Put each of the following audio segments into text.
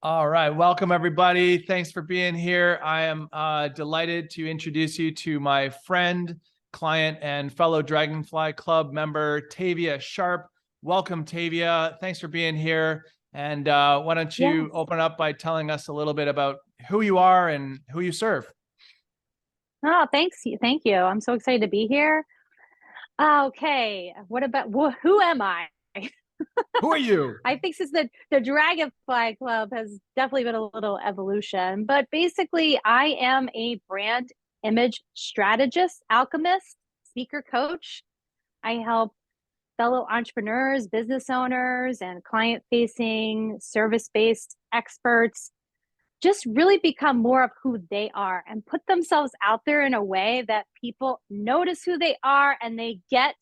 All right. Welcome, everybody. Thanks for being here. I am delighted to introduce you to my friend, client, and fellow Dragonfly Club member, Tavia Sharp. Welcome, Tavia. Thanks for being here. And why don't you open up by telling us a little bit about who you are and who you serve? Oh, thanks. Thank you. I'm so excited to be here. Okay. Who am I? Who are you? I think since the Dragonfly Club has definitely been a little evolution, but basically I am a brand image strategist, alchemist, speaker coach. I help fellow entrepreneurs, business owners, and client-facing, service-based experts just really become more of who they are and put themselves out there in a way that people notice who they are and they get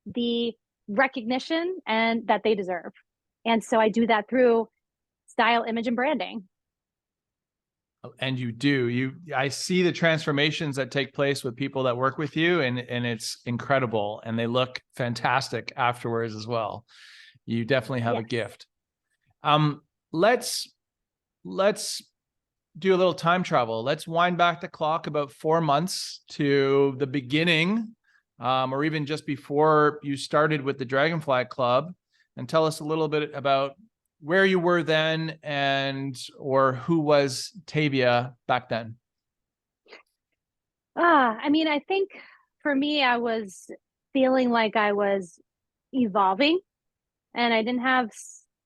the recognition and that they deserve. And so I do that through style, image, and branding. And you do. I see the transformations that take place with people that work with you, and it's incredible. And they look fantastic afterwards as well. You definitely have a gift. Let's do a little time travel. Let's wind back the clock about 4 months to the beginning, or even just before you started with the Dragonfly Club, and tell us a little bit about where you were then or who was Tavia back then. I think for me, I was feeling like I was evolving and I didn't have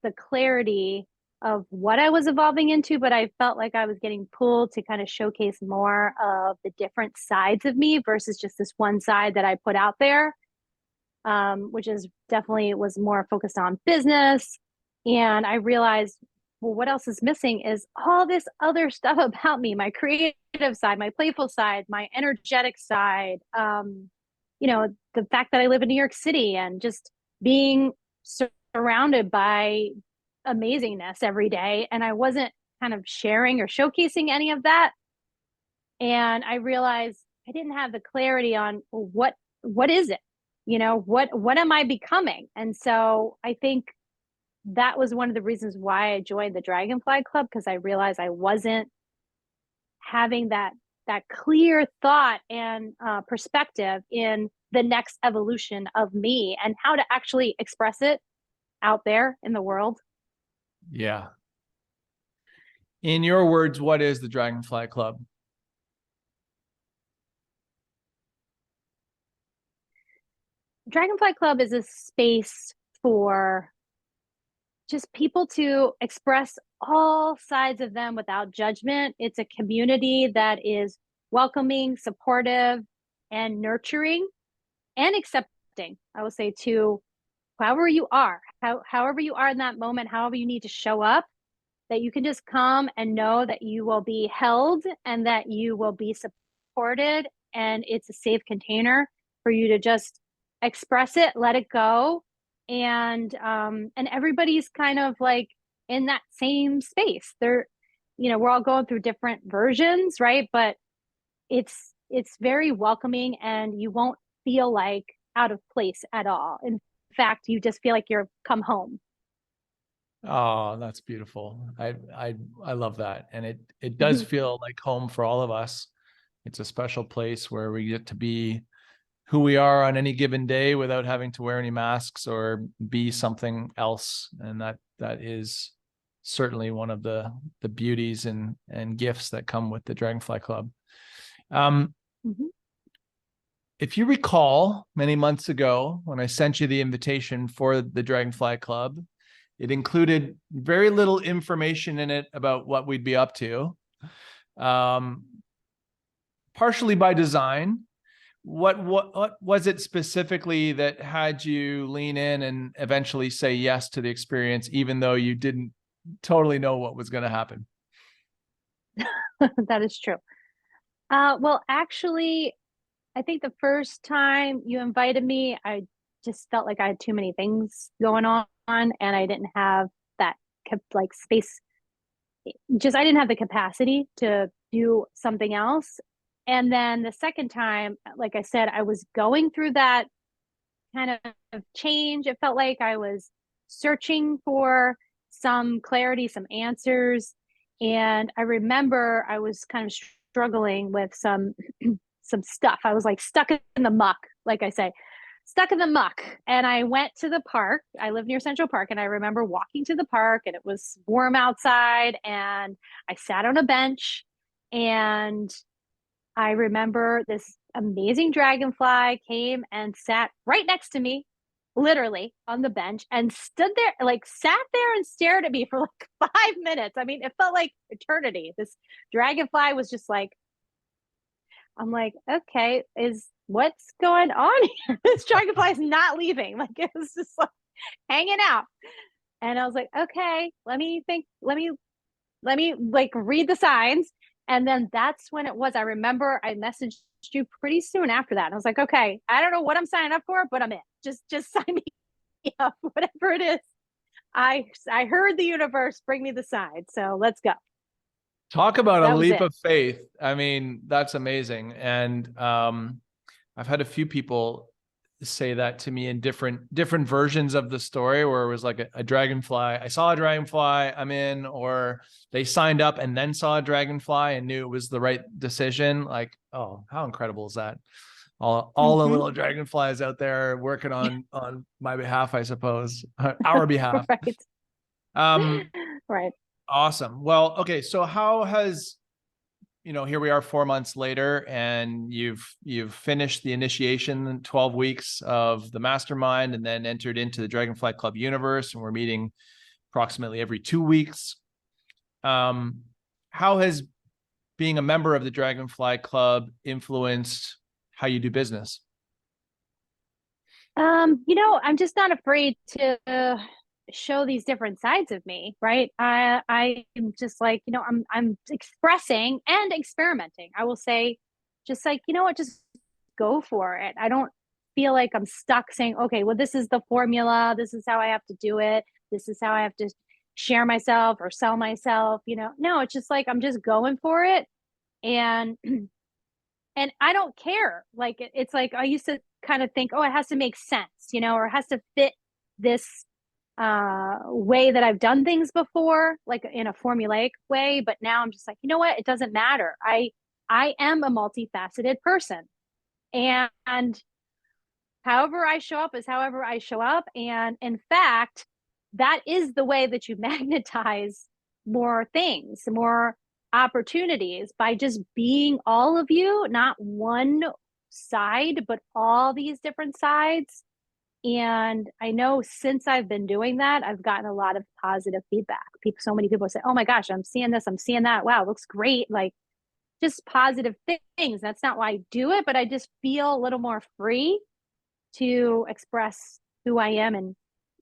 the clarity of what I was evolving into, but I felt like I was getting pulled to kind of showcase more of the different sides of me versus just this one side that I put out there, which is definitely was more focused on business. And I realized, well, what else is missing is all this other stuff about me, my creative side, my playful side, my energetic side, the fact that I live in New York City and just being surrounded by amazingness every day. And I wasn't kind of sharing or showcasing any of that. And I realized I didn't have the clarity on what is it? What am I becoming? And so I think that was one of the reasons why I joined the Dragonfly Club, because I realized I wasn't having that clear thought and perspective in the next evolution of me and how to actually express it out there in the world. Yeah. In your words, what is the Dragonfly Club? Dragonfly Club is a space for just people to express all sides of them without judgment. It's a community that is welcoming, supportive, and nurturing and accepting, I would say, to however you are, however you are in that moment, however you need to show up, that you can just come and know that you will be held and that you will be supported. And it's a safe container for you to just express it, let it go. And everybody's kind of like in that same space. We're all going through different versions, right? But it's very welcoming and you won't feel like out of place at all. In fact, you just feel like you're come home. Oh, that's beautiful. I love that. And it does feel like home for all of us. It's a special place where we get to be who we are on any given day without having to wear any masks or be something else. And that is certainly one of the beauties and gifts that come with the Dragonfly Club. If you recall, many months ago, when I sent you the invitation for the Dragonfly Club, it included very little information in it about what we'd be up to, partially by design. What was it specifically that had you lean in and eventually say yes to the experience, even though you didn't totally know what was going to happen? That is true. Well, actually, I think the first time you invited me, I just felt like I had too many things going on and I didn't have that space. I didn't have the capacity to do something else. And then the second time, like I said, I was going through that kind of change. It felt like I was searching for some clarity, some answers. And I remember I was kind of struggling with some stuff. I was like stuck in the muck, like I say, stuck in the muck. And I went to the park. I live near Central Park, and I remember walking to the park, and it was warm outside, and I sat on a bench, and I remember this amazing dragonfly came and sat right next to me, literally on the bench, and stood there, like sat there and stared at me for like 5 minutes. I mean, it felt like eternity. This dragonfly was just like, I'm like, okay, is what's going on here? This dragonfly is not leaving. Like it was just like hanging out. And I was like, okay, let me think, let me like read the signs. And then that's when it was. I remember I messaged you pretty soon after that. And I was like, okay, I don't know what I'm signing up for, but I'm in. Just sign me up, whatever it is. I heard the universe bring me the sign. So let's go. Talk about a That was leap it. of faith. I mean, that's amazing. And I've had a few people say that to me in different versions of the story, where it was like a dragonfly. I saw a dragonfly, I'm in, or they signed up and then saw a dragonfly and knew it was the right decision. Like, oh, how incredible is that? All the Mm-hmm. little dragonflies out there working on my behalf, I suppose, our behalf. Right. Um, Right. awesome. Well, okay. So how has, here we are 4 months later, and you've finished the initiation, 12 weeks of the mastermind, and then entered into the Dragonfly Club universe, and we're meeting approximately every 2 weeks. How has being a member of the Dragonfly Club influenced how you do business? I'm just not afraid to show these different sides of me, right? I'm just like, I'm expressing and experimenting. I will say, just like, you know what, just go for it. I don't feel like I'm stuck saying, okay, well, this is the formula, this is how I have to do it, this is how I have to share myself or sell myself, No, it's just like I'm just going for it. And and I don't care. Like it's like I used to kind of think, oh, it has to make sense, or it has to fit this way that I've done things before, like in a formulaic way. But now I'm just like, you know what? It doesn't matter. I am a multifaceted person, and however I show up is however I show up. And in fact, that is the way that you magnetize more things, more opportunities by just being all of you, not one side, but all these different sides. And I know since I've been doing that, I've gotten a lot of positive feedback. So many people say, "Oh my gosh, I'm seeing this, I'm seeing that. Wow, it looks great." Like just positive things. That's not why I do it, but I just feel a little more free to express who I am in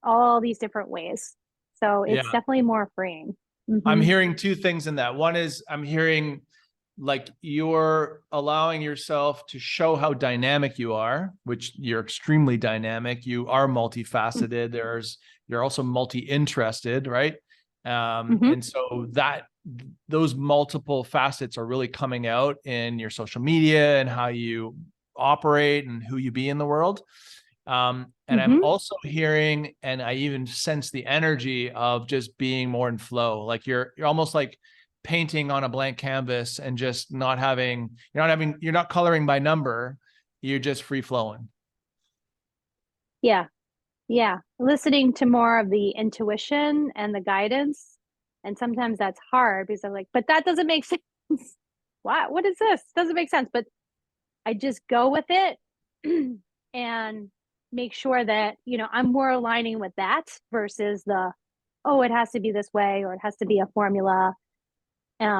all these different ways. So it's Yeah. definitely more freeing. I'm Mm-hmm. hearing two things in that. One is I'm hearing like you're allowing yourself to show how dynamic you are, which you're extremely dynamic. You are multifaceted. You're also multi-interested, right? Mm-hmm. And so that those multiple facets are really coming out in your social media and how you operate and who you be in the world. And I'm Mm-hmm. also hearing, and I even sense the energy of just being more in flow. Like you're almost like painting on a blank canvas and just you're not coloring by number. You're just free flowing. Yeah. Yeah. Listening to more of the intuition and the guidance. And sometimes that's hard because I'm like, but that doesn't make sense. What is this? Doesn't make sense. But I just go with it and make sure that, I'm more aligning with that versus oh, it has to be this way or it has to be a formula.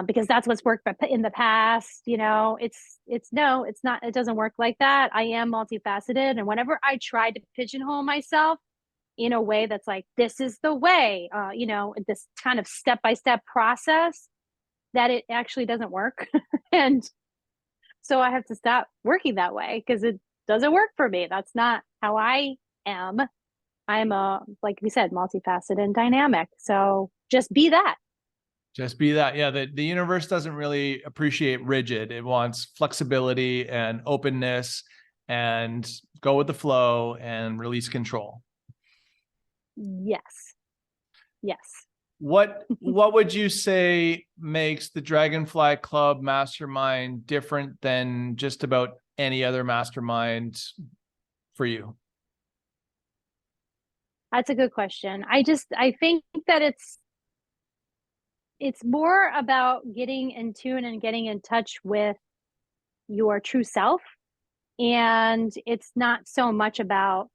Because that's what's worked in the past. It's no, it's not. It doesn't work like that. I am multifaceted, and whenever I try to pigeonhole myself in a way that's like this is the way, this kind of step by step process, that it actually doesn't work, and so I have to stop working that way because it doesn't work for me. That's not how I am. I'm like we said, multifaceted and dynamic. So just be that. Just be that. Yeah. The universe doesn't really appreciate rigid. It wants flexibility and openness and go with the flow and release control. Yes. Yes. What would you say makes the Dragonfly Club mastermind different than just about any other mastermind for you? That's a good question. I think that it's more about getting in tune and getting in touch with your true self. And it's not so much about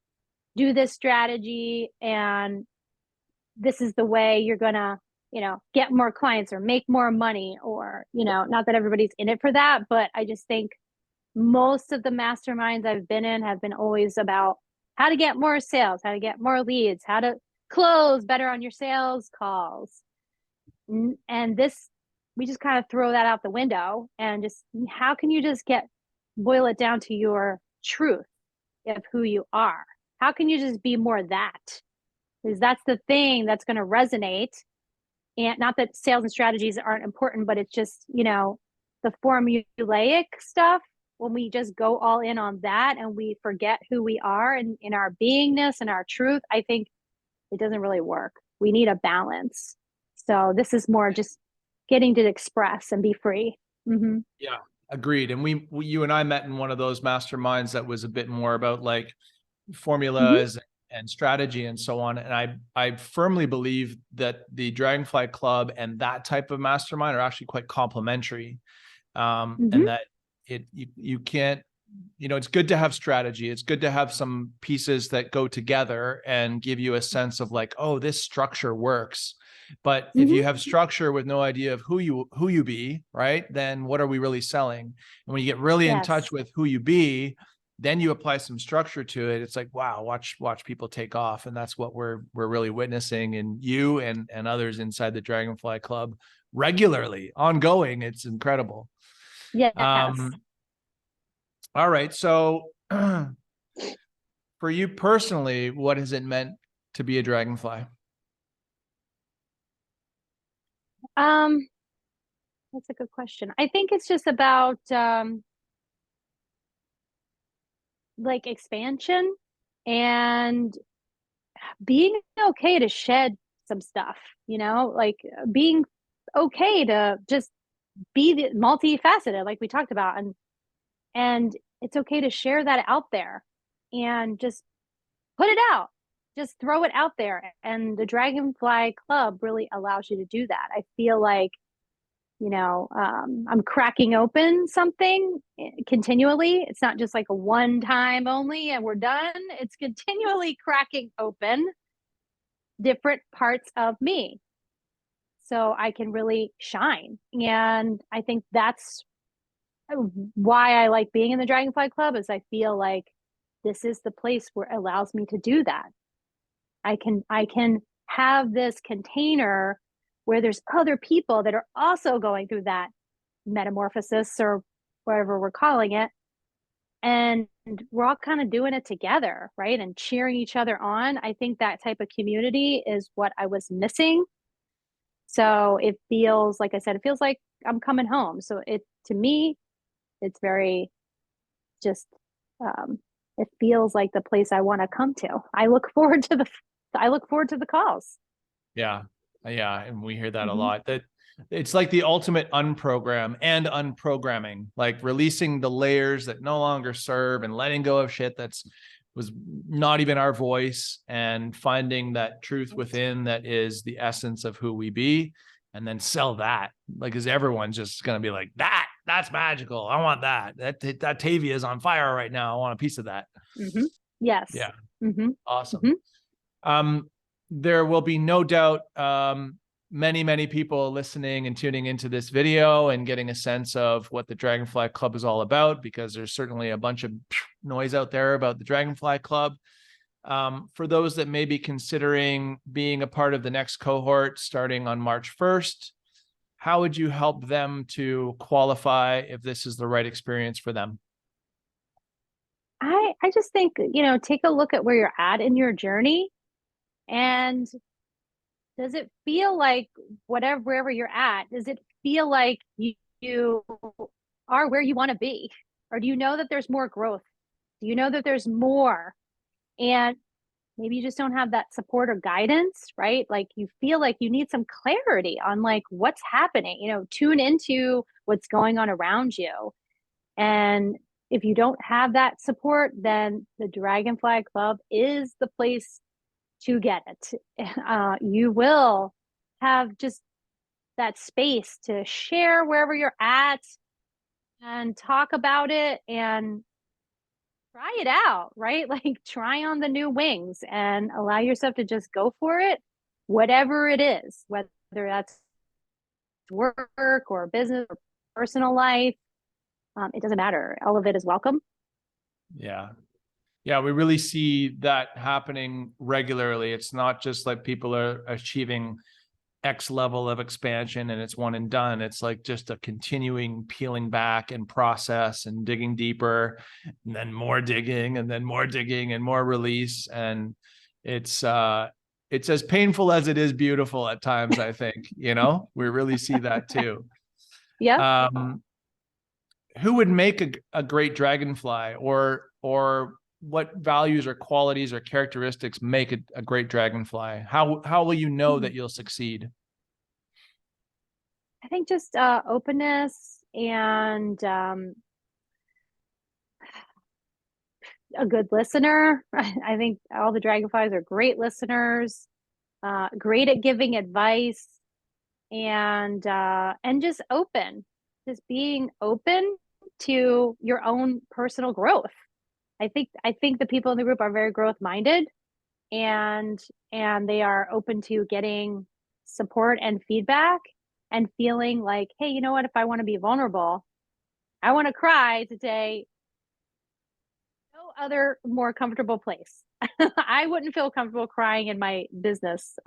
do this strategy and this is the way you're gonna, get more clients or make more money, or, not that everybody's in it for that, but I just think most of the masterminds I've been in have been always about how to get more sales, how to get more leads, how to close better on your sales calls. And this, we just kind of throw that out the window and just how can you just boil it down to your truth of who you are? How can you just be more that? Because that's the thing that's going to resonate. And not that sales and strategies aren't important, but it's just, the formulaic stuff. When we just go all in on that and we forget who we are and in our beingness and our truth, I think it doesn't really work. We need a balance. So this is more just getting to express and be free. Mm-hmm. Yeah, agreed. And you and I met in one of those masterminds that was a bit more about like Mm-hmm. formulas and strategy and so on. And I firmly believe that the Dragonfly Club and that type of mastermind are actually quite complementary. Mm-hmm. And that you can't, it's good to have strategy. It's good to have some pieces that go together and give you a sense of like, oh, this structure works. But if Mm-hmm. you have structure with no idea of who you be, right, then what are we really selling? And when you get really in touch Yes. with who you be, then you apply some structure to it. It's like, wow, watch people take off. And that's what we're really witnessing in you and others inside the Dragonfly Club regularly, ongoing. It's incredible. Yes. Um, all right. So for you personally, what has it meant to be a dragonfly? Um, that's a good question. I think it's just about like expansion and being okay to shed some stuff, like being okay to just be multifaceted, like we talked about, and it's okay to share that out there and just put it out, just throw it out there. And the Dragonfly Club really allows you to do that. I feel like I'm cracking open something continually. It's not just like a one time only and we're done. It's continually cracking open different parts of me so I can really shine. And I think that's why I like being in the Dragonfly Club, is I feel like this is the place where it allows me to do that. I can have this container where there's other people that are also going through that metamorphosis or whatever we're calling it, and we're all kind of doing it together, right, and cheering each other on. I think that type of community is what I was missing. So it feels, like I said, it feels like I'm coming home. So it, to me, it's very just um it feels like the place I want to come to. I look forward to the calls. Yeah. Yeah. And we hear that a Mm-hmm. lot. That it's like the ultimate unprogram and unprogramming, like releasing the layers that no longer serve and letting go of shit that's was not even our voice, and finding that truth within that is the essence of who we be, and then sell that. Like, because everyone's just going to be like, that's magical. I want that Tavia is on fire right now. I want a piece of that. Mm-hmm. Yes. Yeah. Mm-hmm. Awesome. Mm-hmm. There will be no doubt many people listening and tuning into this video and getting a sense of what the Dragonfly Club is all about, because there's certainly a bunch of noise out there about the Dragonfly Club. For those that may be considering being a part of the next cohort starting on March 1st, how would you help them to qualify if this is the right experience for them? I just think, take a look at where you're at in your journey, and does it feel like wherever you're at, does it feel like you are where you want to be? Or do you know that there's more growth? Do you know that there's more? And maybe you just don't have that support or guidance, right? Like you feel like you need some clarity on like what's happening, tune into what's going on around you. And if you don't have that support, then the Dragonfly Club is the place to get it. You will have just that space to share wherever you're at and talk about it and try it out, right? Like try on the new wings and allow yourself to just go for it, whatever it is, whether that's work or business or personal life. It doesn't matter. All of it is welcome. Yeah. Yeah, we really see that happening regularly. It's not just like people are achieving X level of expansion and it's one and done. It's like just a continuing peeling back and process and digging deeper, and then more digging, and then more digging and more release. And it's as painful as it is beautiful at times, I think. We really see that too. Yeah. Who would make a great dragonfly, or what values or qualities or characteristics make a great dragonfly? How will you know that you'll succeed? I think just openness and a good listener. I think all the dragonflies are great listeners, great at giving advice, and just open, just being open to your own personal growth. I think the people in the group are very growth minded, and they are open to getting support and feedback and feeling like, hey, you know what? If I want to be vulnerable, I want to cry today. No other more comfortable place. I wouldn't feel comfortable crying in my business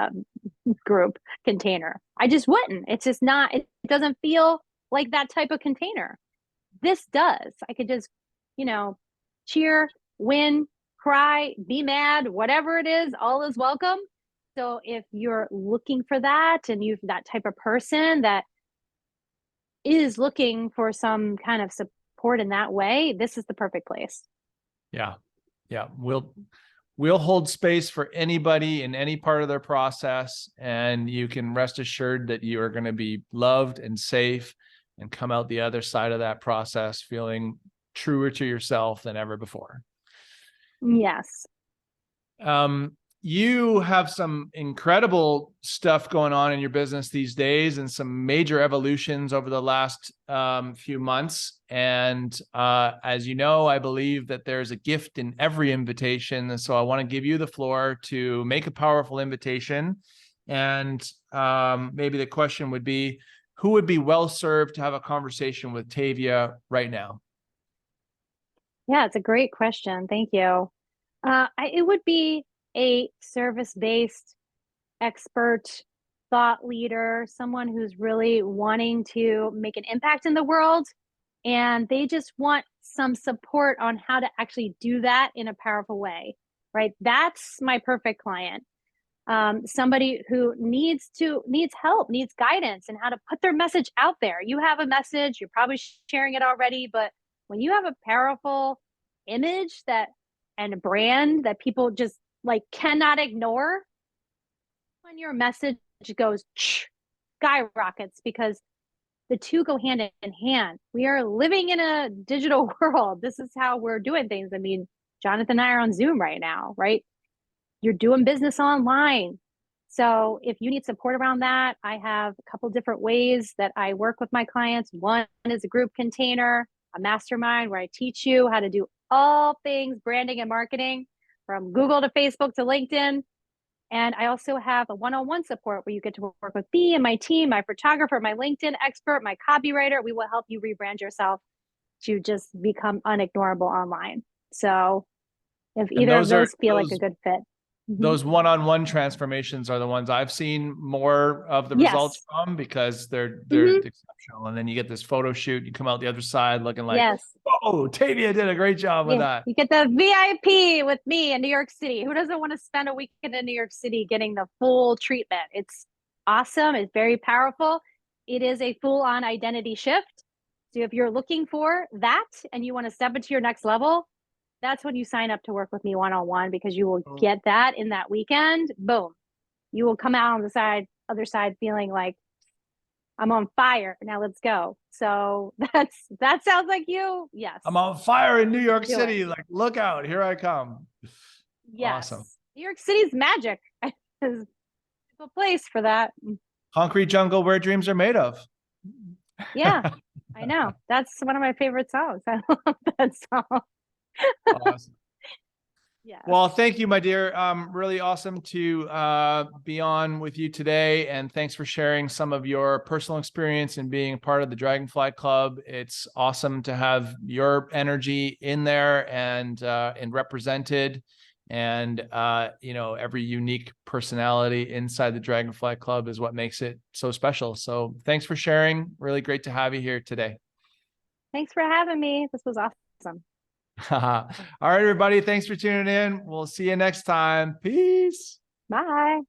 group container. I just wouldn't. It's just not, it doesn't feel like that type of container. This does. I could just, you know, cheer, win, cry, be mad, whatever it is, all is welcome. So if you're looking for that and you're that type of person that is looking for some kind of support in that way, this is the perfect place. Yeah. Yeah. We'll hold space for anybody in any part of their process, and you can rest assured that you are going to be loved and safe and come out the other side of that process feeling truer to yourself than ever before. Yes. You have some incredible stuff going on in your business these days, and some major evolutions over the last few months. And as you know, I believe that there's a gift in every invitation. And so I want to give you the floor to make a powerful invitation. And maybe the question would be, who would be well served to have a conversation with Tavia right now? Yeah, it's a great question. Thank you. It would be a service-based expert, thought leader, someone who's really wanting to make an impact in the world, and they just want some support on how to actually do that in a powerful way, right? That's my perfect client. Somebody who needs help, needs guidance, and how to put their message out there. You have a message, you're probably sharing it already, but when you have a powerful image that and a brand that people just like cannot ignore, when your message goes skyrockets, because the two go hand in hand. We are living in a digital world. This is how we're doing things. I mean, Jonathan and I are on Zoom right now, right? You're doing business online. So if you need support around that, I have a couple different ways that I work with my clients. One is a group container, a mastermind, where I teach you how to do all things branding and marketing, from Google to Facebook to LinkedIn. And I also have a one-on-one support where you get to work with me and my team, my photographer, my LinkedIn expert, my copywriter. We will help you rebrand yourself to just become unignorable online. So if And either of those feel like a good fit. those one-on-one transformations are the ones I've seen more of the results Yes. from, because they're Mhm. exceptional. And then you get this photo shoot, you come out the other side looking like, Yes. oh, Tavia did a great job with Yeah. that. You get the VIP with me in New York City. Who doesn't want to spend a weekend in New York City getting the full treatment? It's awesome. It's very powerful. It is a full-on identity shift. So if you're looking for that and you want to step into your next level, that's when you sign up to work with me one-on-one, because you will Oh. get that in that weekend. Boom. You will come out on the other side feeling like, I'm on fire. Now let's go. So that sounds like you. Yes. I'm on fire in New York Do it. City. Like, look out, here I come. Yes. Awesome. New York City's magic. There's a place for that. Concrete jungle where dreams are made of. Yeah, I know. That's one of my favorite songs. I love that song. Awesome. Yeah. Well, thank you, my dear. Really awesome to be on with you today. And thanks for sharing some of your personal experience and being a part of the Dragonfly Club. It's awesome to have your energy in there and represented. And, every unique personality inside the Dragonfly Club is what makes it so special. So thanks for sharing. Really great to have you here today. Thanks for having me. This was awesome. All right, everybody. Thanks for tuning in. We'll see you next time. Peace. Bye.